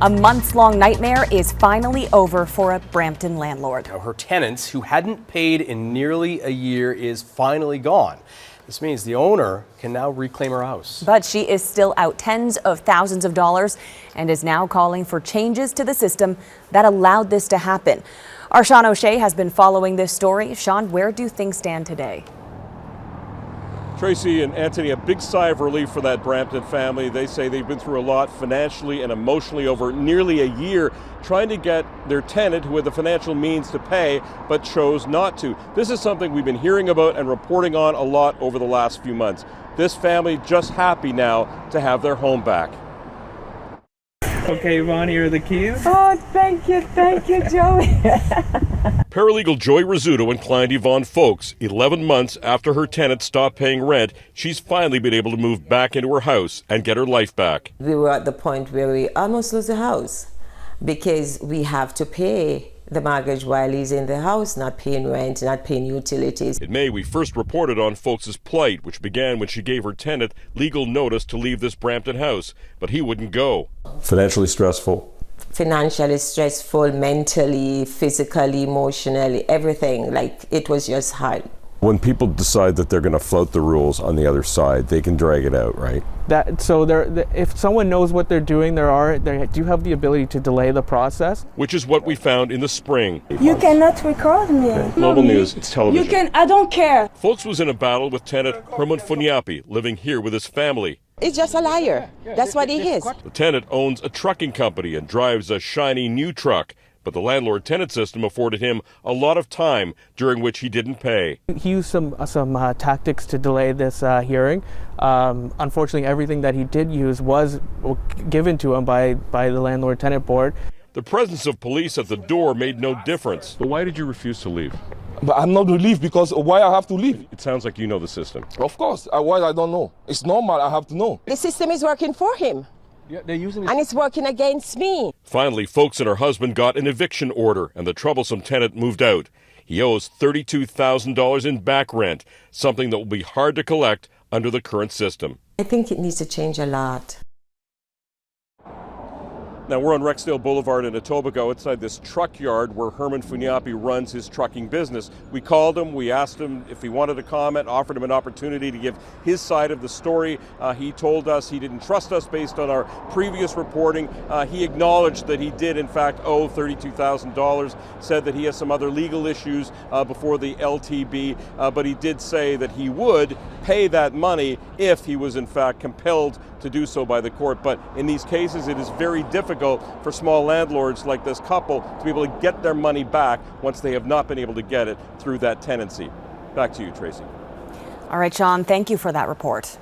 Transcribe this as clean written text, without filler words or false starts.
A months-long nightmare is finally over for a Brampton landlord. Now, her tenants, who hadn't paid in nearly a year, is finally gone. This means the owner can now reclaim her house. But she is still out tens of thousands of dollars and is now calling for changes to the system that allowed this to happen. Our Seán O'Shea has been following this story. Seán, where do things stand today? Tracy and Anthony, a big sigh of relief for that Brampton family. They say they've been through a lot financially and emotionally over nearly a year trying to get their tenant who had the financial means to pay but chose not to. This is something we've been hearing about and reporting on a lot over the last few months. This family just happy now to have their home back. Okay, Yvonne, here are the keys. Oh, thank you, Joey. Paralegal Joy Rizzuto inclined Yvonne Folks. 11 months after her tenant stopped paying rent, she's finally been able to move back into her house and get her life back. We were at the point where we almost lost the house because we have to pay the mortgage while he's in the house, not paying rent, not paying utilities. In May, we first reported on Folks' plight, which began when she gave her tenant legal notice to leave this Brampton house, but he wouldn't go. Financially stressful. Financially stressful, mentally, physically, emotionally, everything. Like, it was just hard. When people decide that they're going to float the rules on the other side, they can drag it out, right? If someone knows what they're doing, they do have the ability to delay the process. Which is what we found in the spring. You cannot record me. Okay. Global News, it's television. I don't care. Folks was in a battle with tenant Herman Funyapi, living here with his family. It's just a liar. That's what he is. The tenant owns a trucking company and drives a shiny new truck. But the landlord-tenant system afforded him a lot of time during which he didn't pay. He used some tactics to delay this hearing. Unfortunately, everything that he did use was given to him by the landlord-tenant board. The presence of police at the door made no difference. But why did you refuse to leave? But I'm not to leave because why I have to leave? It sounds like you know the system. Of course. Why I don't know? It's normal. I have to know. The system is working for him. Yeah, they're using and it's working against me. Finally, Folks and her husband got an eviction order, and the troublesome tenant moved out. He owes $32,000 in back rent, something that will be hard to collect under the current system. I think it needs to change a lot. Now, we're on Rexdale Boulevard in Etobicoke outside this truck yard where Herman Funyapi runs his trucking business. We called him, we asked him if he wanted to comment, offered him an opportunity to give his side of the story. He told us he didn't trust us based on our previous reporting. He acknowledged that he did in fact owe $32,000, said that he has some other legal issues before the LTB, but he did say that he would pay that money if he was in fact compelled to do so by the court. But in these cases, it is very difficult for small landlords like this couple to be able to get their money back once they have not been able to get it through that tenancy. Back to you, Tracy. All right, Seán, thank you for that report.